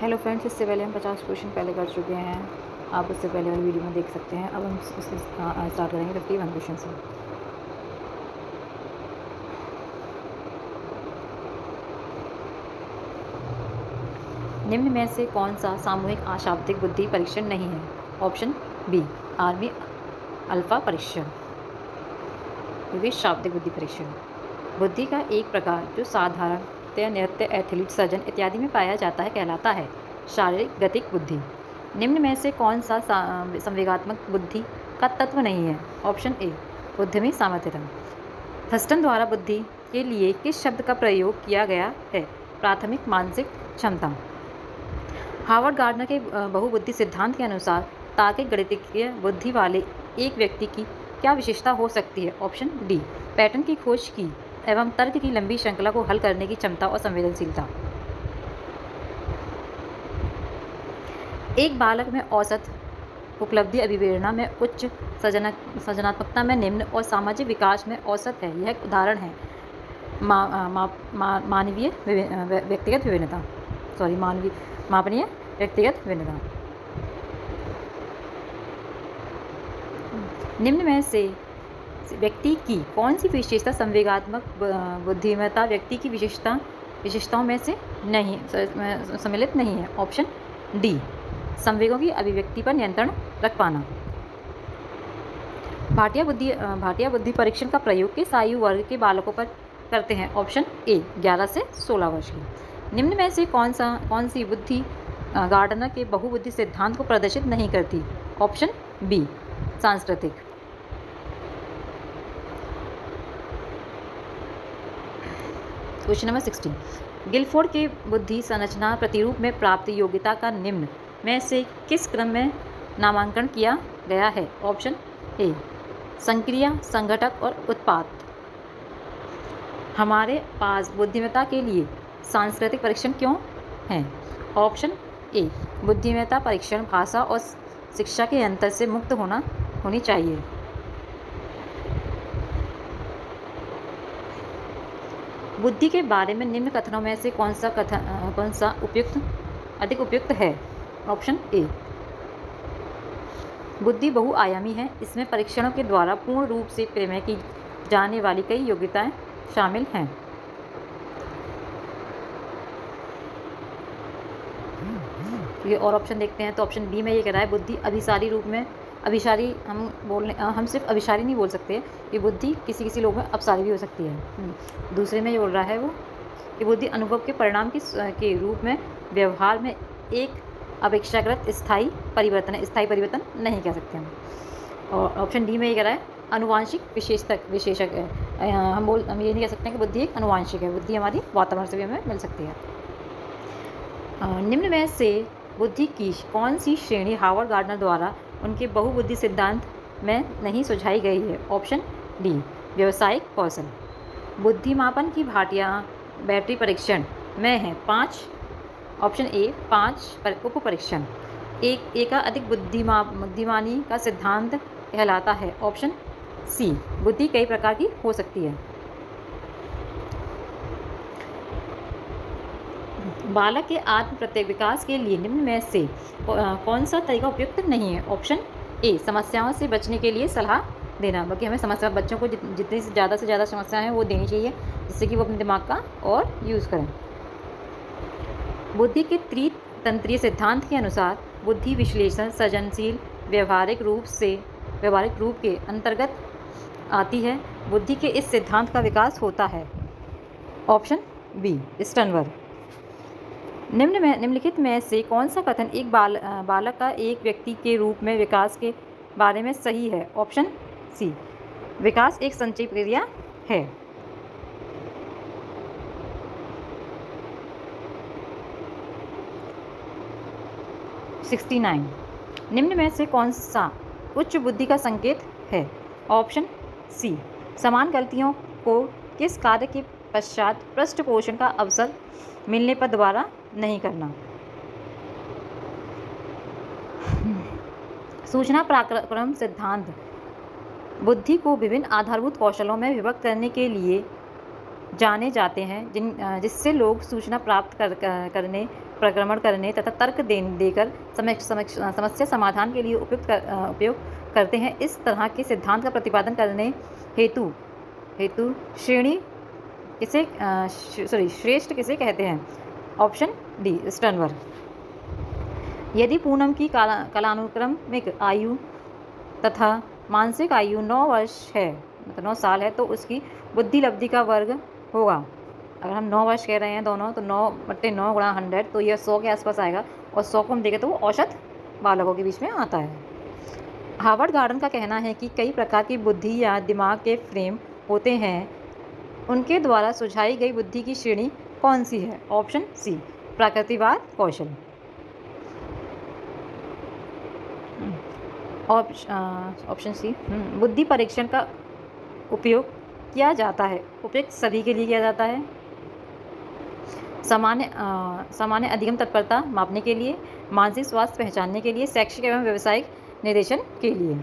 Hello friends, इससे पहले हम 50 क्वेश्चन पहले कर चुके हैं। आप उससे पहले वाली वीडियो में देख सकते हैं। अब हम उससे स्टार्ट करेंगे 51 क्वेश्चन से। निम्न में से कौन सा सामूहिक अशाब्दिक बुद्धि परीक्षण नहीं है? ऑप्शन बी, आर्मी अल्फा परीक्षण। विविध शाब्दिक बुद्धि परीक्षण बुद्धि का एक प्रकार जो साधारणतया नृत्य, एथलीट, सर्जन इत्यादि में पाया जाता है कहलाता है शारीरिक गतिक बुद्धि। निम्न में से कौन सा संवेगात्मक बुद्धि का तत्व नहीं है? ऑप्शन ए, उद्यमी सामर्थ्यता। थर्स्टन द्वारा बुद्धि के लिए किस शब्द का प्रयोग किया गया है? प्राथमिक मानसिक क्षमता। हार्वर्ड गार्डनर के बहुबुद्धि सिद्धांत के अनुसार तार्किक गणितीय बुद्धि वाले एक व्यक्ति की क्या विशेषता हो सकती है? ऑप्शन डी, पैटर्न की खोज की एवं तर्क की लंबी श्रृंखला को हल करने की क्षमता और संवेदनशीलता। एक बालक में औसत उपलब्धि अभिप्रेरणा में उच्च, सृजनात्मकता में निम्न और सामाजिक विकास में औसत है। यह एक उदाहरण है मानवीय व्यक्तिगत विभिन्नता मापनीय व्यक्तिगत विभिन्नता। निम्न में से व्यक्ति की कौन सी विशेषता संवेगात्मक बुद्धिमत्ता व्यक्ति की विशेषताओं में से नहीं सम्मिलित नहीं है? ऑप्शन डी, संवेगों की अभिव्यक्ति पर नियंत्रण रख पाना। भाटिया बुद्धि परीक्षण का प्रयोग किस आयु वर्ग के बालकों पर करते हैं? ऑप्शन ए, 11 से 16 वर्ष की। निम्न में से कौन सी बुद्धि गार्डनर के बहुबुद्धि सिद्धांत को प्रदर्शित नहीं करती? ऑप्शन बी, सांस्कृतिक। क्वेश्चन नंबर 16, गिलफोर्ड के बुद्धि संरचना प्रतिरूप में प्राप्त योग्यता का निम्न में से किस क्रम में नामांकन किया गया है? ऑप्शन ए, संक्रिया, संघटक और उत्पाद। हमारे पास बुद्धिमत्ता के लिए सांस्कृतिक परीक्षण क्यों हैं? ऑप्शन ए, बुद्धिमत्ता परीक्षण भाषा और शिक्षा के अंतर से मुक्त होनी चाहिए। बुद्धि के बारे में निम्न कथनों में से कौन सा अधिक उपयुक्त है? ऑप्शन ए, बुद्धि बहुआयामी है। इसमें परीक्षणों के द्वारा पूर्ण रूप से प्रमेय की जाने वाली कई योग्यताएं शामिल हैं। ये और ऑप्शन देखते हैं तो ऑप्शन बी में ये कह रहा है बुद्धि अभिसारी रूप में, अभिसारी हम सिर्फ अभिसारी नहीं बोल सकते, ये बुद्धि किसी लोग में अपसारी भी हो सकती है। दूसरे में ये बोल रहा है वो कि बुद्धि अनुभव के परिणाम के रूप में व्यवहार में एक अपेक्षाकृत स्थायी परिवर्तन है। स्थायी परिवर्तन नहीं कह सकते हम। और ऑप्शन डी में ये कह रहा है अनुवांशिक विशेषक है। हम ये नहीं कह सकते हैं कि बुद्धि एक अनुवांशिक है। बुद्धि हमारी वातावरण से भी हमें मिल सकती है। निम्न में से बुद्धि की कौन सी श्रेणी हार्वर्ड गार्डनर द्वारा उनके बहुबुद्धि सिद्धांत में नहीं सुझाई गई है? ऑप्शन डी, व्यावसायिक कौशल। बुद्धिमापन की भाटिया बैटरी परीक्षण में है 5। ऑप्शन ए, 5 उप परीक्षण। एका अधिक बुद्धिमानी का सिद्धांत कहलाता है। ऑप्शन सी, बुद्धि कई प्रकार की हो सकती है। बालक के आत्म प्रत्येक विकास के लिए निम्न में से कौन सा तरीका उपयुक्त नहीं है? ऑप्शन ए, समस्याओं से बचने के लिए सलाह देना। बाकी हमें बच्चों को जितनी से ज़्यादा समस्याएं हैं वो देनी चाहिए, जिससे कि वो अपने दिमाग का और यूज़ करें। बुद्धि के त्रितंत्रीय सिद्धांत के अनुसार बुद्धि विश्लेषण सृजनशील व्यवहारिक रूप के अंतर्गत आती है। बुद्धि के इस सिद्धांत का विकास होता है। Option B, Sternberg. निम्नलिखित में से कौन सा कथन एक बालक का एक व्यक्ति के रूप में विकास के बारे में सही है? ऑप्शन सी, विकास एक संचयी प्रक्रिया है। निम्न में से कौन सा उच्च बुद्धि का संकेत है? ऑप्शन सी, समान गलतियों को किस कार्य के पश्चात पृष्ठपोषण का अवसर मिलने पर दोबारा नहीं करना। सूचना पराक्रम सिद्धांत बुद्धि को विभिन्न आधारभूत कौशलों में विभक्त करने के लिए जाने जाते हैं जिससे लोग सूचना प्राप्त करने प्रक्रमण करने तथा तर्क देकर समस्या समाधान के लिए उपयोग करते हैं। इस तरह के सिद्धांत का प्रतिपादन करने हेतु हेतु श्रेणी किसे श्रेष्ठ किसे कहते हैं? Option D Sternberg. यदि पूनम की कालानुक्रमिक आयु तथा मानसिक आयु 9 वर्ष है, मतलब 9 साल है, तो उसकी बुद्धि लब्धि का वर्ग होगा। अगर हम 9 वर्ष कह रहे हैं दोनों, तो 9/9 गुणा 100, तो यह 100 के आसपास आएगा। और 100 को हम देखें तो वो औसत बालकों के बीच में आता है। हार्वर्ड गार्डन का कहना है कि कई प्रकार की बुद्धि या दिमाग के फ्रेम होते हैं। उनके द्वारा सुझाई गई बुद्धि की श्रेणी कौन सी है? ऑप्शन सी प्रकृतिवाद कौशल। ऑप्शन सी बुद्धि परीक्षण का उपयोग किया जाता है। उपयुक्त सभी के लिए किया जाता है। सामान्य अधिगम तत्परता मापने के लिए, मानसिक स्वास्थ्य पहचानने के लिए, शैक्षिक एवं व्यावसायिक निर्देशन के लिए।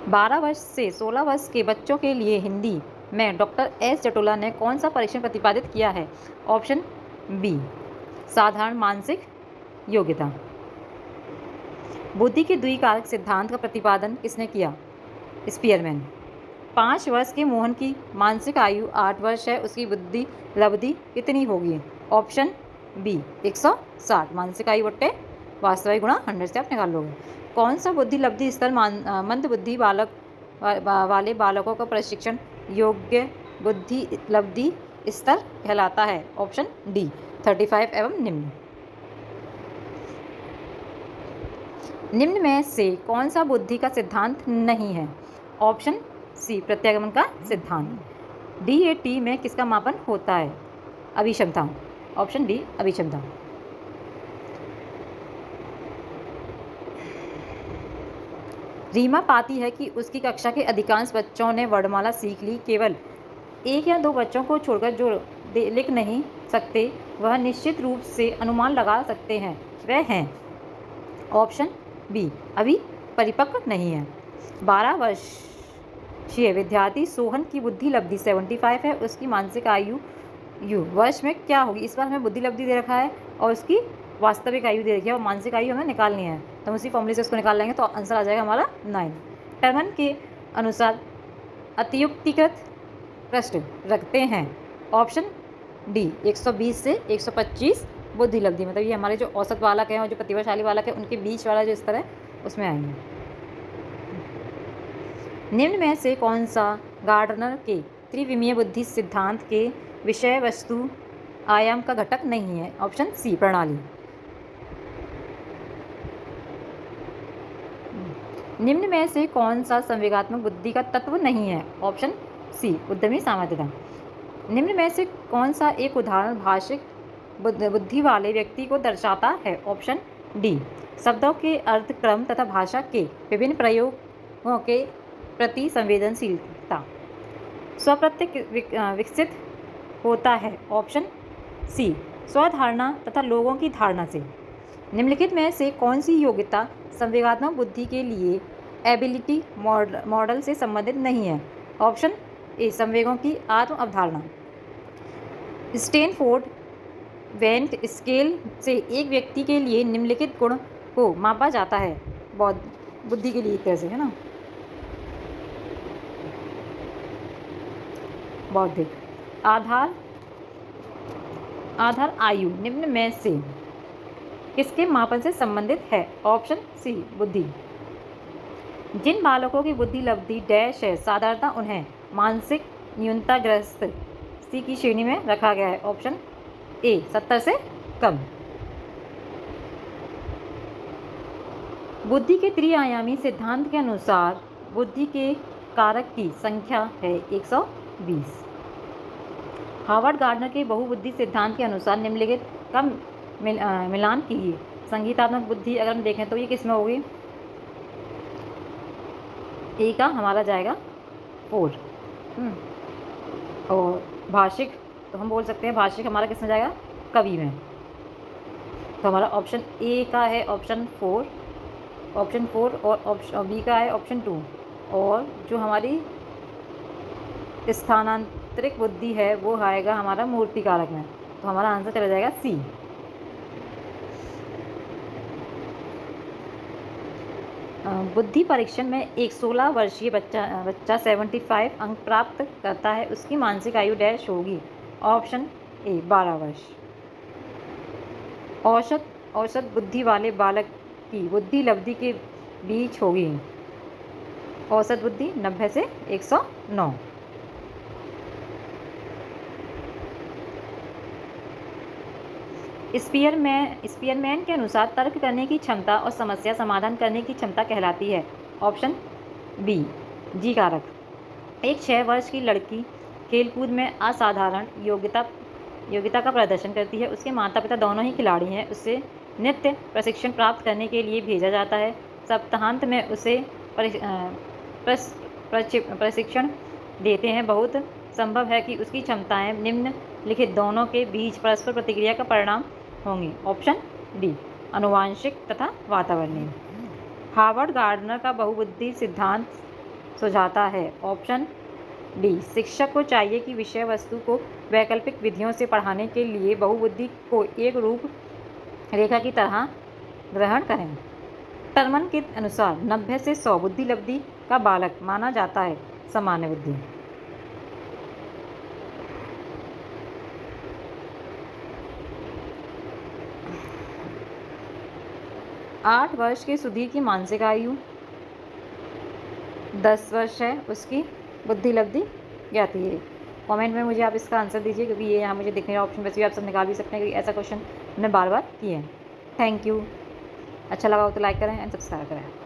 12 वर्ष से 16 वर्ष के बच्चों के लिए हिंदी में डॉक्टर एस जटोला ने कौन सा परीक्षण प्रतिपादित किया है? ऑप्शन बी साधारण मानसिक योग्यता। बुद्धि के द्विकारक सिद्धांत का प्रतिपादन किसने किया? स्पीयरमैन। 5 वर्ष के मोहन की मानसिक आयु 8 वर्ष है, उसकी बुद्धि लब्धि कितनी होगी? Option B 160। मानसिक आयु बट्टे वास्तविक गुणा 100 से आप निकाल लोगे। कौन सा बुद्धि लब्धि स्तर मंद बुद्धि वाले बालकों का प्रशिक्षण योग्य बुद्धि लब्धि स्तर कहलाता है? ऑप्शन डी 35 एवं निम्न। निम्न में से कौन सा बुद्धि का सिद्धांत नहीं है? ऑप्शन सी प्रत्यागमन का सिद्धांत। DAT में किसका मापन होता है? अभिक्षमता। ऑप्शन डी अभिक्षमता। रीमा पाती है कि उसकी कक्षा के अधिकांश बच्चों ने वर्णमाला सीख ली, केवल 1 या 2 बच्चों को छोड़कर जो लिख नहीं सकते वह निश्चित रूप से अनुमान लगा सकते हैं, वह हैं? ऑप्शन बी अभी परिपक्व नहीं है। 12 वर्षीय विद्यार्थी सोहन की बुद्धि लब्धि 75 है, उसकी मानसिक आयु वर्ष में क्या होगी? इस बार हमें बुद्धि लब्धि दे रखा है और उसकी वास्तविक आयु दे रखी है और मानसिक आयु हमें निकालनी है, तो हम उसी फॉर्मूले से उसको निकाल लेंगे तो आंसर आ जाएगा हमारा 9। टर्मन के अनुसार अतियुक्तिकृत प्रश्न रखते हैं। ऑप्शन डी 120 से 125 बुद्धि लब्धि, मतलब ये हमारे जो औसत बालक हैं और जो प्रतिभाशाली बालक है उनके बीच वाला जो स्तर है उसमें आएंगे। निम्न में से कौन सा गार्डनर के त्रिविमीय बुद्धि सिद्धांत के विषय वस्तु आयाम का घटक नहीं है? ऑप्शन सी प्रणाली। निम्न में से कौन सा संवेगात्मक बुद्धि का तत्व नहीं है? ऑप्शन सी उद्यमी सामर्थ्यता। निम्न में से कौन सा एक उदाहरण भाषिक बुद्धि वाले व्यक्ति को दर्शाता है? ऑप्शन डी शब्दों के अर्थ क्रम तथा भाषा के विभिन्न प्रयोगों के प्रति संवेदनशीलता। स्वप्रत्यय विकसित होता है? ऑप्शन सी स्वधारणा तथा लोगों की धारणा से। निम्नलिखित में से कौन सी योग्यता संवेगात्मक बुद्धि के लिए एबिलिटी मॉडल से संबंधित नहीं है? ऑप्शन ए संवेगों की आत्म अवधारणा। स्टैनफोर्ड वेंट स्केल से एक व्यक्ति के लिए निम्नलिखित गुण को मापा जाता है बुद्धि के लिए, एक तरह से है ना। बौद्धिक आधार आयु निम्न में से किसके मापन से संबंधित है? ऑप्शन सी बुद्धि। जिन बालकों की बुद्धि लब्धि डैश है, साधारणतः उन्हें मानसिक न्यूनताग्रस्त सी की श्रेणी में रखा गया है। ऑप्शन ए 70 से कम। बुद्धि के त्रिआयामी सिद्धांत के अनुसार बुद्धि के कारक की संख्या है 120। हार्वर्ड गार्डनर के बहुबुद्धि सिद्धांत के अनुसार निम्नलिखित का मिलान कीजिए। संगीतात्मक बुद्धि अगर हम देखें तो ये किस में होगी? ए का हमारा जाएगा 4। और भाषिक तो हम बोल सकते हैं भाषिक हमारा किस में जाएगा? कवि में। तो हमारा ऑप्शन ए का है ऑप्शन 4 और ऑप्शन बी का है ऑप्शन 2। और जो हमारी स्थानांतरिक बुद्धि है वो आएगा हमारा मूर्ति कारक में। तो हमारा आंसर चला जाएगा सी। बुद्धि परीक्षण में एक 16 वर्षीय बच्चा 75 अंक प्राप्त करता है, उसकी मानसिक आयु डैश होगी। ऑप्शन ए 12 वर्ष। औसत बुद्धि वाले बालक की बुद्धि लब्धि के बीच होगी। औसत बुद्धि 90 से 109। स्पीयरमैन के अनुसार तर्क करने की क्षमता और समस्या समाधान करने की क्षमता कहलाती है। ऑप्शन बी जी कारक। एक 6 वर्ष की लड़की खेलकूद में असाधारण योग्यता का प्रदर्शन करती है। उसके माता पिता दोनों ही खिलाड़ी हैं। उससे नृत्य प्रशिक्षण प्राप्त करने के लिए भेजा जाता है। सप्ताहांत में उसे प्रशिक्षण देते हैं। बहुत संभव है कि उसकी क्षमताएं निम्नलिखित दोनों के बीच परस्पर प्रतिक्रिया का परिणाम होंगी। ऑप्शन डी आनुवांशिक तथा वातावरणीय। हार्वर्ड गार्डनर का बहुबुद्धि सिद्धांत सुझाता है। ऑप्शन डी शिक्षक को चाहिए कि विषय वस्तु को वैकल्पिक विधियों से पढ़ाने के लिए बहुबुद्धि को एक रूप रेखा की तरह ग्रहण करें। टर्मन के अनुसार 90 से 100 बुद्धि लब्धि का बालक माना जाता है सामान्य बुद्धि। आठ वर्ष के सुधीर की मानसिक आयु 10 वर्ष है, उसकी बुद्धि लब्धि ज्ञात है। कमेंट में मुझे आप इसका आंसर दीजिए, क्योंकि ये यहाँ मुझे दिख नहीं रहा ऑप्शन। वैसे भी आप सब निकाल भी सकते हैं, क्योंकि ऐसा क्वेश्चन मैंने बार बार किए हैं। Thank you. अच्छा लगा हो तो लाइक करें एंड सब्सक्राइब करें।